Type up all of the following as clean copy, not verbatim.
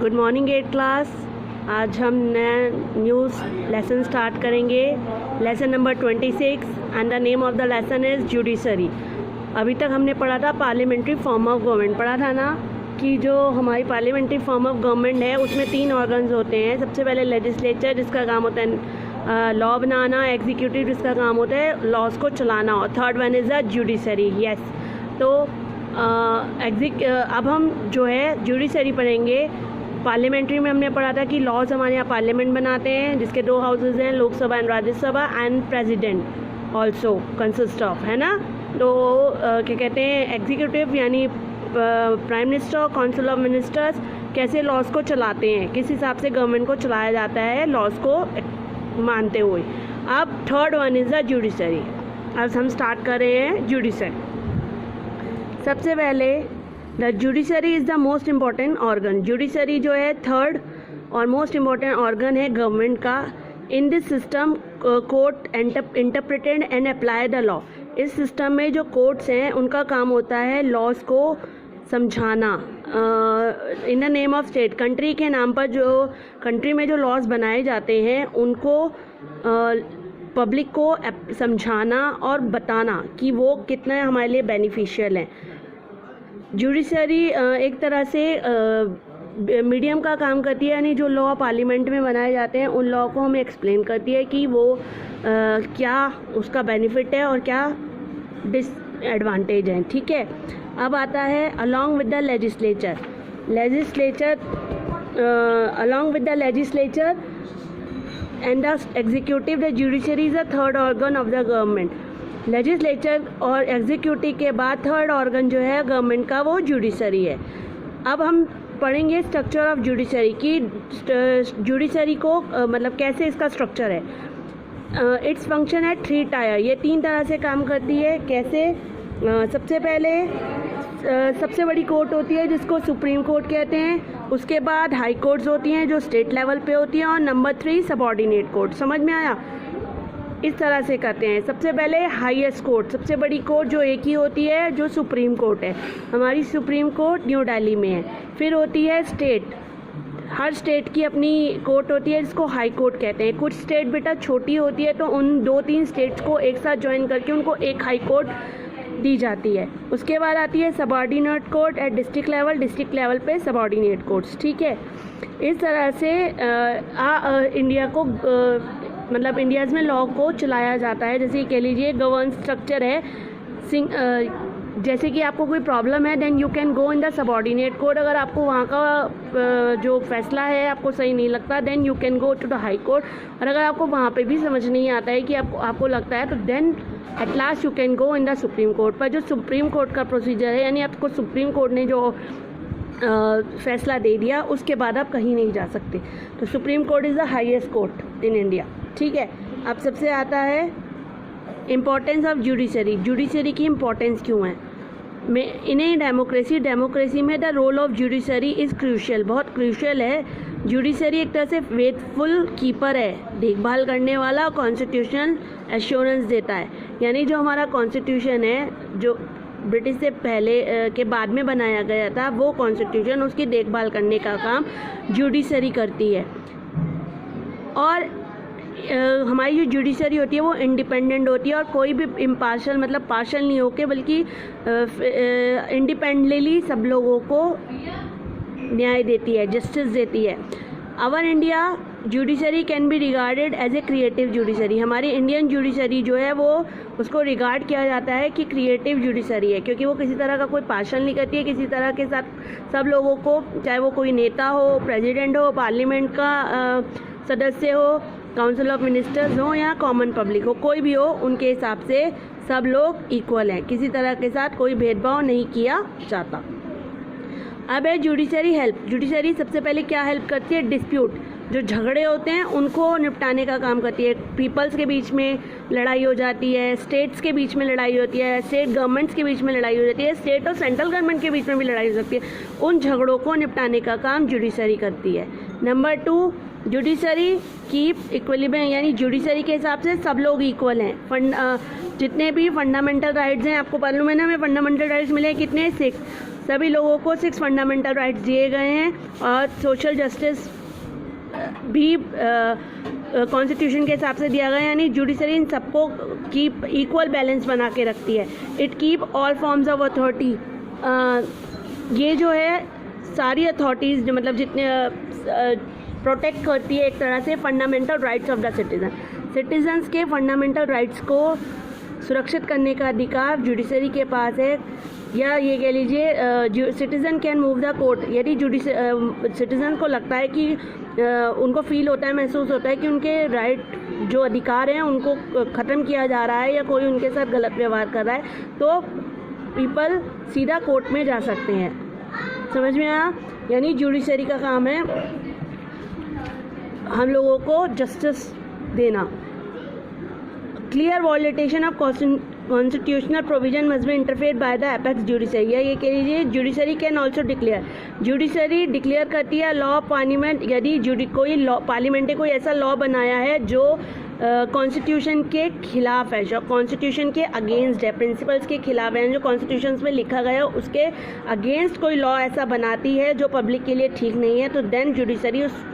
Good morning 8 class. आज हम नया न्यूज़ लेसन स्टार्ट करेंगे। Lesson number 26 and the name of the lesson is judiciary. अभी तक हमने पढ़ा था पार्लियामेंट्री फॉर्म ऑफ गवर्नमेंट, पढ़ा था ना कि जो हमारी पार्लियामेंट्री फॉर्म ऑफ गवर्नमेंट है उसमें 3 ऑर्गन्स होते हैं। सबसे पहले लेजिस्लेचर जिसका काम होता है लॉ बनाना, एग्जीक्यूटिव जिसका काम होता है लॉज को चलाना, और third one is the judiciary. Yes, तो अब हम जो है जुडिशरी पढ़ेंगे। पार्लियामेंट्री में हमने पढ़ा था कि लॉज हमारे यहाँ पार्लियामेंट बनाते हैं जिसके 2 हाउसेज हैं, Lok Sabha and Rajya Sabha, and president also consist of, है ना। तो क्या कहते हैं एग्जीक्यूटिव यानी prime minister, council of ministers कैसे लॉज को चलाते हैं, किस हिसाब से गवर्नमेंट को चलाया जाता है लॉज को मानते हुए। अब third one is the judiciary. अब हम स्टार्ट कर रहे हैं जुडिशरी। सबसे पहले the judiciary is the most important organ. Judiciary जो है थर्ड और मोस्ट इम्पॉर्टेंट ऑर्गन है गवर्नमेंट का। In this system court interpreted and apply the law. इस सिस्टम में जो कोर्ट्स हैं उनका काम होता है लॉज को समझाना। In the name of state, country के नाम पर जो कंट्री में जो लॉज बनाए जाते हैं उनको पब्लिक को समझाना और बताना कि वो कितना हमारे लिए बेनिफिशियल हैं। जुडिशरी एक तरह से मीडियम का काम करती है, यानी जो लॉ पार्लियामेंट में बनाए जाते हैं उन लॉ को हमें एक्सप्लेन करती है कि वो क्या उसका बेनिफिट है और क्या डिसएडवांटेज है। ठीक है, अब आता है along with the legislature. Along with the legislature and the executive, the judiciary is the third organ of the government. Legislature और एग्जीक्यूटिव के बाद थर्ड ऑर्गन जो है गवर्नमेंट का वो जुडिशरी है। अब हम पढ़ेंगे स्ट्रक्चर ऑफ जुडिशरी की जुडिशरी को मतलब कैसे इसका स्ट्रक्चर है। इट्स फंक्शन है 3 टायर। ये 3 तरह से काम करती है। कैसे? सबसे पहले सबसे बड़ी कोर्ट होती है जिसको सुप्रीम कोर्ट कहते हैं। उसके बाद हाई कोर्ट्स होती हैं जो स्टेट लेवल पे होती हैं, और नंबर 3 सबॉर्डिनेट कोर्ट। समझ में आया? इस तरह से करते हैं। सबसे पहले हाईएस्ट कोर्ट, सबसे बड़ी कोर्ट जो एक ही होती है जो सुप्रीम कोर्ट है। हमारी सुप्रीम कोर्ट न्यू दिल्ली में है। फिर होती है स्टेट, हर स्टेट की अपनी कोर्ट होती है जिसको हाई कोर्ट कहते हैं। कुछ स्टेट बेटा छोटी होती है तो उन 2-3 स्टेट्स को एक साथ ज्वाइन करके उनको एक हाई कोर्ट दी जाती है। उसके बाद आती है subordinate court at district level पे सबॉर्डिनेट कोर्ट्स। ठीक है, इस तरह से इंडिया को मतलब इंडियाज़ में लॉ को चलाया जाता है। जैसे कह लीजिए गवर्न स्ट्रक्चर है, जैसे कि आपको कोई प्रॉब्लम है then you can go in the subordinate court. अगर आपको वहाँ का जो फैसला है आपको सही नहीं लगता then you can go to the high court. और अगर आपको वहाँ पे भी समझ नहीं आता है कि आपको लगता है तो then at last you can go in the supreme court. पर जो सुप्रीम कोर्ट का प्रोसीजर है, यानी आपको सुप्रीम कोर्ट ने जो फैसला दे दिया उसके बाद आप कहीं नहीं जा सकते। तो supreme court is the highest court in India. ठीक है, अब सबसे आता है इम्पोर्टेंस ऑफ जुडिशरी। जुडिशरी की इम्पोर्टेंस क्यों है? इन ए डेमोक्रेसी में the role of judiciary is crucial, बहुत क्रूशियल है। जुडिशरी एक तरह से फेथफुल कीपर है, देखभाल करने वाला, कॉन्स्टिट्यूशनल एश्योरेंस देता है। यानी जो हमारा कॉन्स्टिट्यूशन है जो ब्रिटिश से पहले के बाद में बनाया गया था, वो कॉन्स्टिट्यूशन उसकी देखभाल करने का काम जुडिशरी करती है। और हमारी जो जुडिशरी होती है वो इंडिपेंडेंट होती है और कोई भी इम्पार्शल मतलब पार्शल नहीं होके बल्कि इंडिपेंडेंटली सब लोगों को न्याय देती है, जस्टिस देती है। Our India judiciary can be regarded as a creative judiciary. हमारी इंडियन जुडिशरी जो है वो उसको रिगार्ड किया जाता है कि क्रिएटिव जुडिशरी है, क्योंकि वो किसी तरह का कोई पार्शल नहीं करती है। किसी तरह के साथ सब लोगों को, चाहे वो कोई नेता हो, प्रेसिडेंट हो, पार्लियामेंट का सदस्य हो, काउंसिल ऑफ मिनिस्टर्स हो या कॉमन पब्लिक हो, कोई भी हो, उनके हिसाब से सब लोग इक्वल हैं। किसी तरह के साथ कोई भेदभाव नहीं किया जाता। अब है जुडिशरी हेल्प। जुडिशरी सबसे पहले क्या हेल्प करती है? डिस्प्यूट, जो झगड़े होते हैं उनको निपटाने का काम करती है। पीपल्स के बीच में लड़ाई हो जाती है, स्टेट्स के बीच में लड़ाई होती है, स्टेट गवर्नमेंट्स के बीच में लड़ाई हो जाती है, स्टेट और सेंट्रल गवर्नमेंट के बीच में भी लड़ाई हो सकती है। उन झगड़ों को निपटाने का काम जुडिशरी करती है। नंबर 2, जुडिशरी कीप इक्विलिब्रियम, यानी जुडिशरी के हिसाब से सब लोग इक्वल हैं। जितने भी फंडामेंटल राइट्स हैं, आपको मालूम है ना, हमें फंडामेंटल राइट्स मिले हैं कितने? 6। सभी लोगों को 6 फंडामेंटल राइट्स दिए गए हैं और सोशल जस्टिस भी कॉन्स्टिट्यूशन के हिसाब से दिया गया है, यानी जुडिशरी इन सबको कीप इक्वल बैलेंस बना के रखती है। It keep all forms of authority, ये जो है सारी अथॉरिटीज़ जो मतलब जितने प्रोटेक्ट करती है एक तरह से fundamental rights of the citizen. Citizens के फंडामेंटल राइट्स को सुरक्षित करने का अधिकार जुडिशरी के पास है, या ये कह लीजिए citizen can move the court. यदि सिटीज़न को लगता है कि उनको फील होता है, महसूस होता है कि उनके राइट जो अधिकार हैं उनको ख़त्म किया जा रहा है या कोई उनके साथ गलत व्यवहार कर रहा है, तो पीपल सीधा कोर्ट में जा सकते हैं। समझ में आया? यानी जुडिशरी का काम है हम लोगों को जस्टिस देना। Clear violation of constitutional provision must be interfere by the apex judiciary, या ये कह लीजिए judiciary can also declare. Judiciary declare करती है लॉ पार्लियामेंट, यदि कोई लॉ पार्लियामेंट ने कोई ऐसा लॉ बनाया है जो कॉन्स्टिट्यूशन के खिलाफ है, जो कॉन्स्टिट्यूशन के अगेंस्ट है, प्रिंसिपल्स के खिलाफ है, जो कॉन्स्टिट्यूशन में लिखा गया है उसके अगेंस्ट कोई लॉ ऐसा बनाती है जो पब्लिक के लिए ठीक नहीं है, तो देन जुडिशरी उस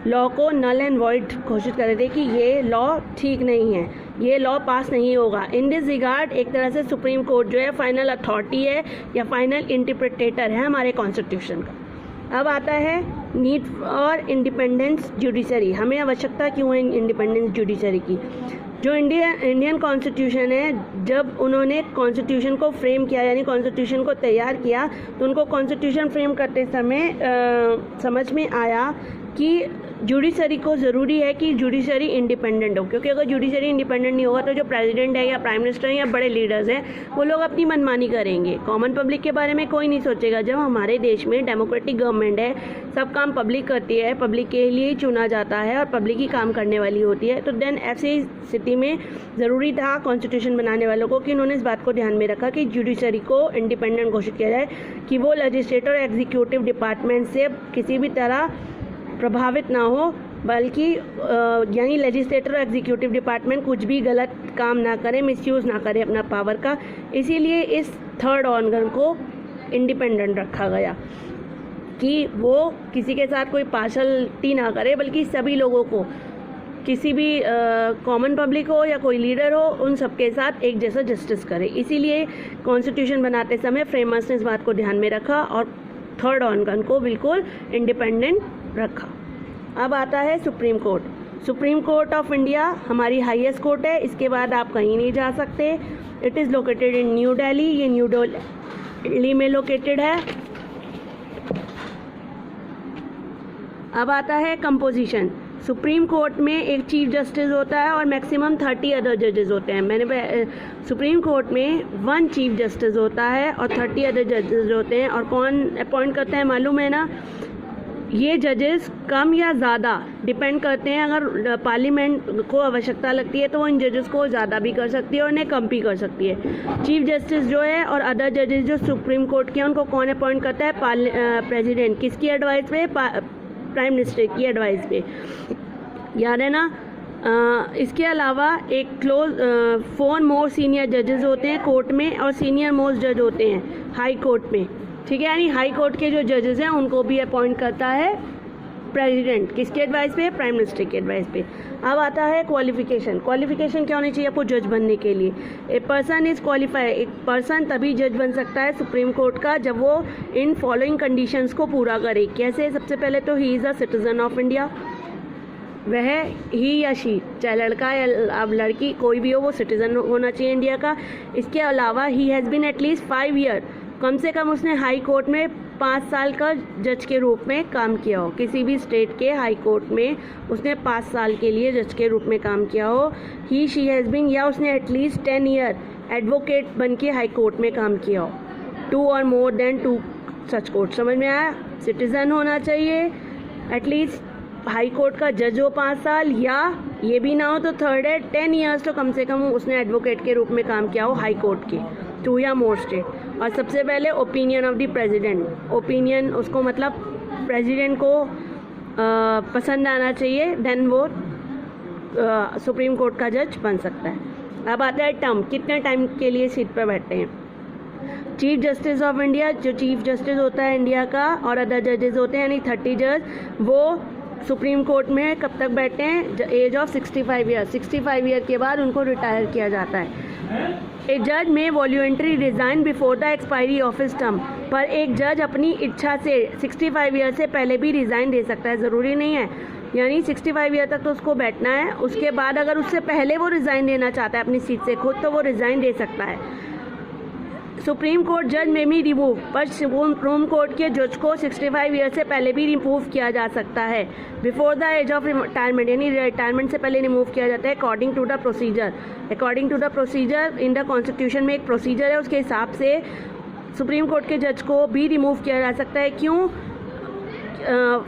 लॉ को नल एंड वॉइड घोषित कर देते कि ये लॉ ठीक नहीं है, ये लॉ पास नहीं होगा। इन दिस रिगार्ड एक तरह से सुप्रीम कोर्ट जो है फाइनल अथॉरिटी है या फाइनल इंटरप्रिटेटर है हमारे कॉन्स्टिट्यूशन का। अब आता है नीड और इंडिपेंडेंस जुडिशरी। हमें आवश्यकता क्यों है इंडिपेंडेंस जुडिशरी की? जो इंडियन कॉन्स्टिट्यूशन है, जब उन्होंने कॉन्स्टिट्यूशन को फ्रेम किया यानी कॉन्स्टिट्यूशन को तैयार किया, तो उनको कॉन्स्टिट्यूशन फ्रेम करते समय समझ में आया कि जुडिशरी को ज़रूरी है कि जुडिशरी इंडिपेंडेंट हो, क्योंकि अगर जुडिशरी इंडिपेंडेंट नहीं होगा तो जो प्रेसिडेंट है या प्राइम मिनिस्टर या बड़े लीडर्स हैं वो लोग अपनी मनमानी करेंगे, कॉमन पब्लिक के बारे में कोई नहीं सोचेगा। जब हमारे देश में डेमोक्रेटिक गवर्नमेंट है, सब काम पब्लिक करती है, पब्लिक के लिए ही चुना जाता है और पब्लिक ही काम करने वाली होती है, तो देन ऐसी स्थिति में ज़रूरी था कॉन्स्टिट्यूशन बनाने वालों को कि उन्होंने इस बात को ध्यान में रखा कि जुडिशरी को इंडिपेंडेंट घोषित किया जाए, कि वो लेजिस्लेटिव और एग्जीक्यूटिव डिपार्टमेंट से किसी भी तरह प्रभावित ना हो, बल्कि यानी लेजिस्लेटर और एग्जीक्यूटिव डिपार्टमेंट कुछ भी गलत काम ना करे, मिसयूज़ ना करे अपना पावर का। इसीलिए इस थर्ड ऑर्गन को इंडिपेंडेंट रखा गया कि वो किसी के साथ कोई पार्शलिटी ना करे, बल्कि सभी लोगों को, किसी भी कॉमन पब्लिक हो या कोई लीडर हो, उन सबके साथ एक जैसा जस्टिस करे। इसीलिए कॉन्स्टिट्यूशन बनाते समय फ्रेमर्स ने इस बात को ध्यान में रखा और थर्ड ऑर्गन को बिल्कुल इंडिपेंडेंट रखा। अब आता है supreme court. Supreme court of India हमारी हाईएस्ट कोर्ट है, इसके बाद आप कहीं नहीं जा सकते। It is located in new Delhi, ये न्यू दिल्ली में लोकेटेड है। अब आता है कंपोजिशन। सुप्रीम कोर्ट में एक चीफ जस्टिस होता है और मैक्सिमम 30 अदर जजेस होते हैं। सुप्रीम कोर्ट में 1 चीफ जस्टिस होता है और 30 अदर जजेस होते हैं। और कौन अपॉइंट करता है मालूम है ना? ये जजेस कम या ज़्यादा डिपेंड करते हैं। अगर पार्लियामेंट को आवश्यकता लगती है तो वो इन जजेस को ज़्यादा भी कर सकती है और इन्हें कम भी कर सकती है। चीफ जस्टिस जो है और अदर जजेस जो सुप्रीम कोर्ट के हैं उनको कौन अपॉइंट करता है? प्रेसिडेंट। किसकी एडवाइस पे? प्राइम मिनिस्टर की एडवाइस पे, याद है ना? इसके अलावा एक 4 मोर सीनियर जजेस होते हैं कोर्ट में और सीनियर मोस्ट जज होते हैं हाई कोर्ट में, ठीक है? यानी हाई कोर्ट के जो जजेस हैं उनको भी अपॉइंट करता है प्रेसिडेंट। किसकी एडवाइस पे? प्राइम मिनिस्टर की एडवाइस पे। अब आता है क्वालिफिकेशन। क्वालिफिकेशन क्या होनी चाहिए आपको जज बनने के लिए? A person is qualified. एक पर्सन तभी जज बन सकता है सुप्रीम कोर्ट का जब वो इन फॉलोइंग कंडीशंस को पूरा करे। कैसे? सबसे पहले तो he is a citizen of India. वह ही या शी, चाहे लड़का या अब लड़की कोई भी हो, वो सिटीज़न होना चाहिए इंडिया का। इसके अलावा he has been at least 5 year, कम से कम उसने हाई कोर्ट में 5 साल का जज के रूप में काम किया हो। किसी भी स्टेट के हाई कोर्ट में उसने 5 साल के लिए जज के रूप में काम किया हो। ही शी हैज़ बीन, या उसने एटलीस्ट 10 ईयर एडवोकेट बन के हाई कोर्ट में काम किया हो। 2 और मोर देन 2 सच कोर्ट। समझ में आया? सिटीज़न होना चाहिए, एटलीस्ट हाई कोर्ट का जज हो 5 साल, या ये भी ना हो तो थर्ड है 10 ईयर्स तो कम से कम उसने एडवोकेट के रूप में काम किया हो हाई कोर्ट के, 2 या मोर स्टेट। और सबसे पहले opinion of the president. Opinion उसको मतलब प्रेसिडेंट को पसंद आना चाहिए, देन वो सुप्रीम कोर्ट का जज बन सकता है। अब आता है टर्म, कितने टाइम के लिए सीट पर बैठते हैं। चीफ जस्टिस ऑफ इंडिया, जो चीफ जस्टिस होता है इंडिया का, और अदर जजेस होते हैं यानी 30 जज, वो सुप्रीम कोर्ट में कब तक बैठते हैं? As of 65 year. 65 ईयर के बाद उनको रिटायर किया जाता है। ए जज में voluntary resign before the expiry of his term, पर एक जज अपनी इच्छा से 65 ईयर से पहले भी रिज़ाइन दे सकता है, ज़रूरी नहीं है। यानी 65 ईयर तक तो उसको बैठना है, उसके बाद अगर उससे पहले वो रिज़ाइन देना चाहता है अपनी सीट से खुद, तो वो रिज़ाइन दे सकता है। सुप्रीम कोर्ट जज में भी रिमूव, पर सुप्रीम कोर्ट के जज को 65 ईयर से पहले भी रिमूव किया जा सकता है, before the age of retirement, यानी रिटायरमेंट से पहले रिमूव किया जाता है according to the procedure. According to the procedure in the constitution में एक प्रोसीजर है, उसके हिसाब से सुप्रीम कोर्ट के जज को भी रिमूव किया जा सकता है। क्यों?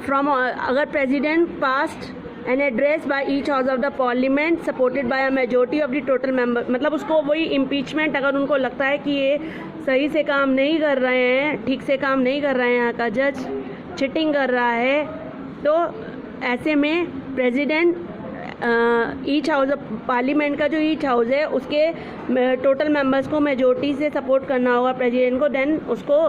फ्रॉम अगर president past an address by each house of the parliament supported by a majority of the total member, मतलब उसको वही इम्पीचमेंट, अगर उनको लगता है कि ये सही से काम नहीं कर रहे हैं, ठीक से काम नहीं कर रहे हैं, यहाँ का जज चिटिंग कर रहा है, तो ऐसे में president each house of parliament का जो ईच हाउस है उसके टोटल मेंबर्स को मेजोरिटी से सपोर्ट करना होगा प्रेसिडेंट को, देन उसको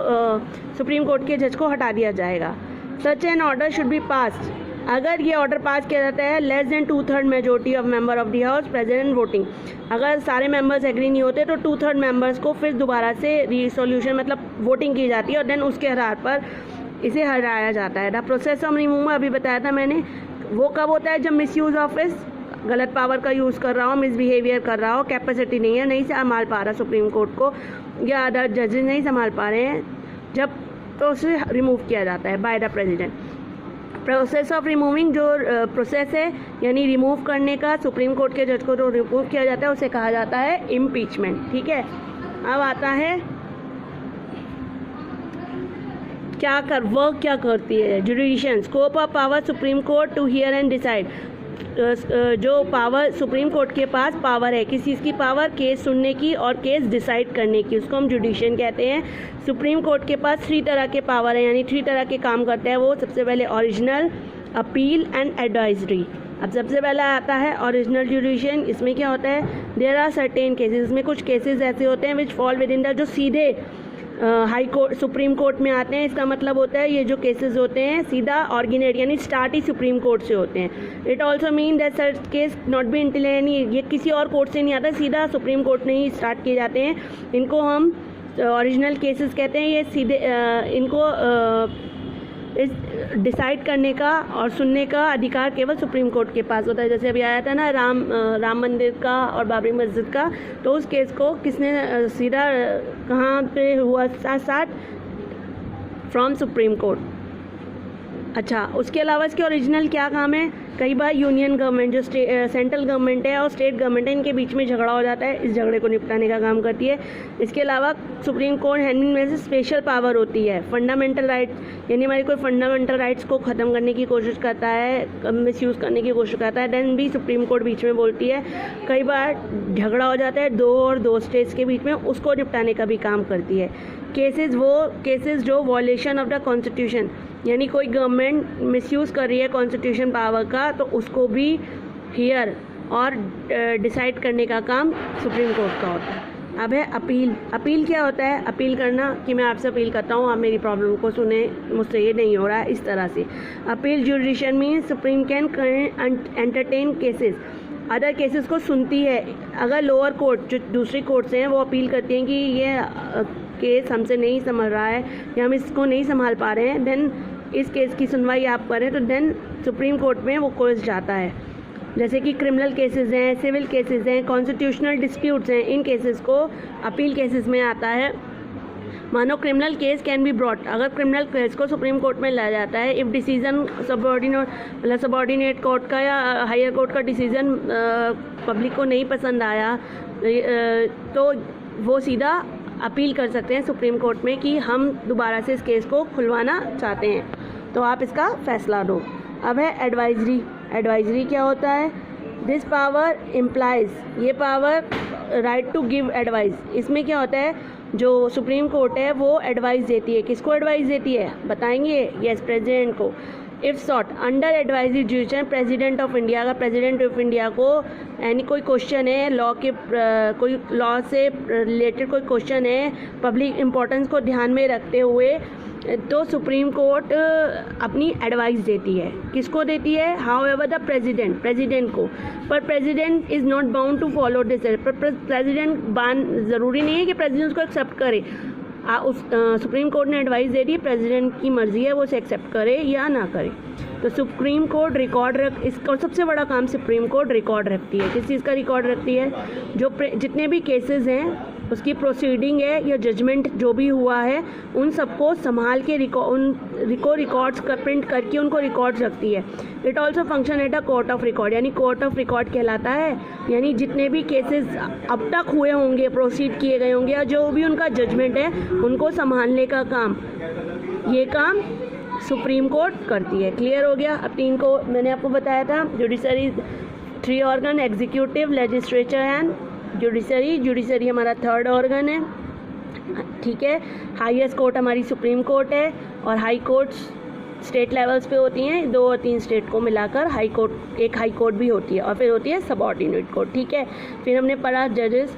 सुप्रीम कोर्ट के जज को हटा दिया जाएगा। Such an order should be passed, अगर ये ऑर्डर पास किया जाता है less than 2/3 majority of member of the house present voting, अगर सारे मेंबर्स एग्री नहीं होते तो 2/3 मेंबर्स को फिर दोबारा से रिसोल्यूशन मतलब वोटिंग की जाती है और देन उसके आधार पर इसे हटाया जाता है। द प्रोसेस ऑफ रिमूवल अभी बताया था मैंने, वो कब होता है? जब मिसयूज़ ऑफिस, गलत पावर का यूज़ कर रहा हो, मिसबिहेवियर कर रहा हो, कैपेसिटी नहीं है, नहीं संभाल पा रहा सुप्रीम कोर्ट को, या अदर जजेस नहीं संभाल पा रहे हैं, जब तो उसे रिमूव किया जाता है by the president. Process of removing, जो प्रोसेस है यानी रिमूव करने का सुप्रीम कोर्ट के जज को जो रिमूव किया जाता है उसे कहा जाता है इम्पीचमेंट। ठीक है, अब आता है वर्क क्या करती है judicial. Scope of power supreme court to hear and decide, जो पावर सुप्रीम कोर्ट के पास पावर है, किस चीज़ की पावर? केस सुनने की और केस डिसाइड करने की, उसको हम जुडिशियल कहते हैं। सुप्रीम कोर्ट के पास 3 तरह के पावर है, यानी 3 तरह के काम करते हैं वो। सबसे पहले ओरिजिनल, अपील एंड एडवाइजरी। अब सबसे पहला आता है ओरिजिनल जुडिशियल। इसमें क्या होता है? देयर आर सर्टेन केसेस, इसमें कुछ केसेस ऐसे होते हैं विच फॉल विद इन द, जो सीधे हाई कोर्ट सुप्रीम कोर्ट में आते हैं। इसका मतलब होता है ये जो केसेस होते हैं सीधा ऑर्डिनेट यानी स्टार्ट ही सुप्रीम कोर्ट से होते हैं। It also mean that such case not be इंटिल, यानी ये किसी और कोर्ट से नहीं आता, सीधा सुप्रीम कोर्ट में ही स्टार्ट किए जाते हैं। इनको हम ओरिजिनल केसेस कहते हैं। ये सीधे इनको डिसाइड करने का और सुनने का अधिकार केवल सुप्रीम कोर्ट के पास होता है। जैसे अभी आया था ना राम मंदिर का और बाबरी मस्जिद का, तो उस केस को किसने सीधा कहाँ पे हुआ? साथ फ्रॉम सुप्रीम कोर्ट। अच्छा, उसके अलावा इसके ओरिजिनल क्या काम है? कई बार यूनियन गवर्नमेंट, जो सेंट्रल गवर्नमेंट है और स्टेट गवर्नमेंट है, इनके बीच में झगड़ा हो जाता है, इस झगड़े को निपटाने का काम करती है। इसके अलावा सुप्रीम कोर्ट हैंडलिंग में से स्पेशल पावर होती है। फंडामेंटल राइट, यानी हमारी कोई फंडामेंटल राइट्स को ख़त्म करने की कोशिश करता है, मिसयूज़ करने की कोशिश करता है, देन भी सुप्रीम कोर्ट बीच में बोलती है। कई बार झगड़ा हो जाता है दो स्टेट्स के बीच में, उसको निपटाने का भी काम करती है। केसेस जो वॉयलेशन ऑफ द कॉन्स्टिट्यूशन, यानी कोई गवर्नमेंट मिसयूज़ कर रही है कॉन्स्टिट्यूशन पावर का, तो उसको भी हियर और डिसाइड करने का काम सुप्रीम कोर्ट का होता है। अब है अपील। अपील क्या होता है? अपील करना कि मैं आपसे अपील करता हूँ, आप मेरी प्रॉब्लम को सुने, मुझसे ये नहीं हो रहा है, इस तरह से। Appeal judicial means supreme can entertain cases, other cases को सुनती है। अगर लोअर कोर्ट, जो दूसरी कोर्ट से हैं, वो अपील करती हैं कि ये केस हमसे नहीं संभल रहा है या हम इसको नहीं संभाल पा रहे हैं, देन इस केस की सुनवाई आप करें, तो देन सुप्रीम कोर्ट में वो केस जाता है। जैसे कि क्रिमिनल केसेस हैं, सिविल केसेस हैं, कॉन्स्टिट्यूशनल डिस्प्यूट्स हैं, इन केसेस को अपील केसेस में आता है। मानो criminal case can be brought, अगर क्रिमिनल केस को सुप्रीम कोर्ट में लाया जाता है, इफ़ डिसीजन सबऑर्डिनेट कोर्ट का या हायर कोर्ट का डिसीजन पब्लिक को नहीं पसंद आया, तो वो सीधा अपील कर सकते हैं सुप्रीम कोर्ट में कि हम दोबारा से इस केस को खुलवाना चाहते हैं, तो आप इसका फैसला दो। अब है एडवाइजरी। एडवाइजरी क्या होता है? दिस पावर इम्प्लाइज, ये power right to give advice. इसमें क्या होता है? जो सुप्रीम कोर्ट है वो एडवाइस देती है। किसको एडवाइस देती है? बताएंगे? यस, प्रेसिडेंट को। If sought under advisory jurisdiction president of India, अगर प्रेसिडेंट ऑफ इंडिया को यानी कोई क्वेश्चन है लॉ के कोई लॉ से रिलेटेड कोई क्वेश्चन है पब्लिक इम्पोर्टेंस को ध्यान में रखते हुए, तो सुप्रीम कोर्ट अपनी एडवाइस देती है। किसको देती है? हाउ एवर द प्रेसिडेंट को, पर president is not bound to follow this. पर प्रेसिडेंट ज़रूरी नहीं है कि प्रेसिडेंट उसको एक्सेप्ट करे। सुप्रीम कोर्ट ने एडवाइस दे दी, प्रेसिडेंट की मर्जी है वो उसे एक्सेप्ट करे या ना करे। तो सुप्रीम कोर्ट रिकॉर्ड इसका सबसे बड़ा काम सुप्रीम कोर्ट रिकॉर्ड रखती है। किस चीज़ का रिकॉर्ड रखती है? जो जितने भी केसेस हैं उसकी प्रोसीडिंग है या जजमेंट जो भी हुआ है उन सबको संभाल के रिकॉर्ड्स का प्रिंट करके उनको रिकॉर्ड्स रखती है। It also function at a court of record, यानी कोर्ट ऑफ रिकॉर्ड कहलाता है। यानी जितने भी केसेस अब तक हुए होंगे, प्रोसीड किए गए होंगे या जो भी उनका जजमेंट है उनको संभालने का काम, ये काम सुप्रीम कोर्ट करती है। क्लियर हो गया? अब 3 को मैंने आपको बताया था, judiciary 3 organ, executive, legislature and judiciary हमारा 3rd ऑर्गन है, ठीक है। हाईएस्ट कोर्ट हमारी सुप्रीम कोर्ट है और हाई कोर्ट्स स्टेट लेवल्स पे होती हैं, 2 और 3 स्टेट को मिलाकर हाई कोर्ट, एक हाई कोर्ट भी होती है और फिर होती है सबऑर्डिनेट कोर्ट, ठीक है। फिर हमने पढ़ा जजेस,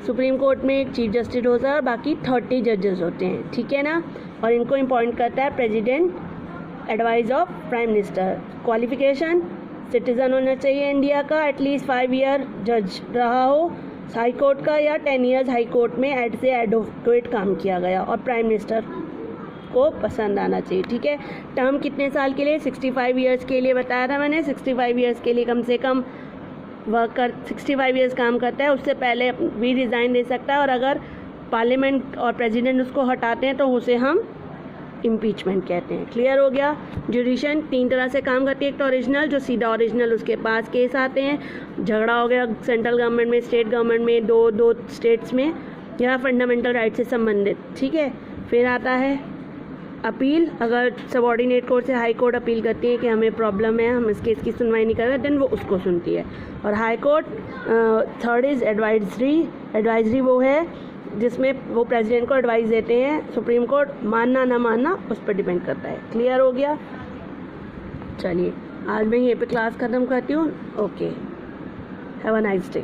सुप्रीम कोर्ट में एक चीफ जस्टिस होता है और बाकी 30 जजेस होते हैं, ठीक है ना। और इनको अपॉइंट करता है president, advice of prime minister. Qualification, citizen होना चाहिए इंडिया का, एटलीस्ट 5 ईयर जज रहा हो हाई कोर्ट का, या 10 ईयर्स हाई कोर्ट में एज ए एडवोकेट काम किया गया, और प्राइम मिनिस्टर को पसंद आना चाहिए, ठीक है। टर्म कितने साल के लिए? 65 ईयर्स के लिए बताया था मैंने। 65 ईयर्स के लिए कम से कम 65 ईयर्स काम करता है, उससे पहले भी रिज़ाइन दे सकता है, और अगर पार्लियामेंट और प्रेसिडेंट उसको हटाते हैं तो उसे हम इम्पीचमेंट कहते हैं। क्लियर हो गया? जुडिशन 3 तरह से काम करती है। एक तो ओरिजिनल, जो सीधा ओरिजिनल उसके पास केस आते हैं, झगड़ा हो गया सेंट्रल गवर्नमेंट में, स्टेट गवर्नमेंट में, दो स्टेट्स में, या फंडामेंटल राइट से संबंधित, ठीक है। फिर आता है अपील, अगर सबऑर्डिनेट कोर्ट से हाई कोर्ट अपील करती है कि हमें प्रॉब्लम है, हम इस केस की सुनवाई नहीं कर रहे, देन वो उसको सुनती है। और high court 3rd is advisory वो है जिसमें वो प्रेसिडेंट को एडवाइस देते हैं। सुप्रीम कोर्ट मानना ना मानना उस पर डिपेंड करता है। क्लियर हो गया? चलिए आज मैं यहीं पे क्लास ख़त्म करती हूँ। Okay, have a nice day.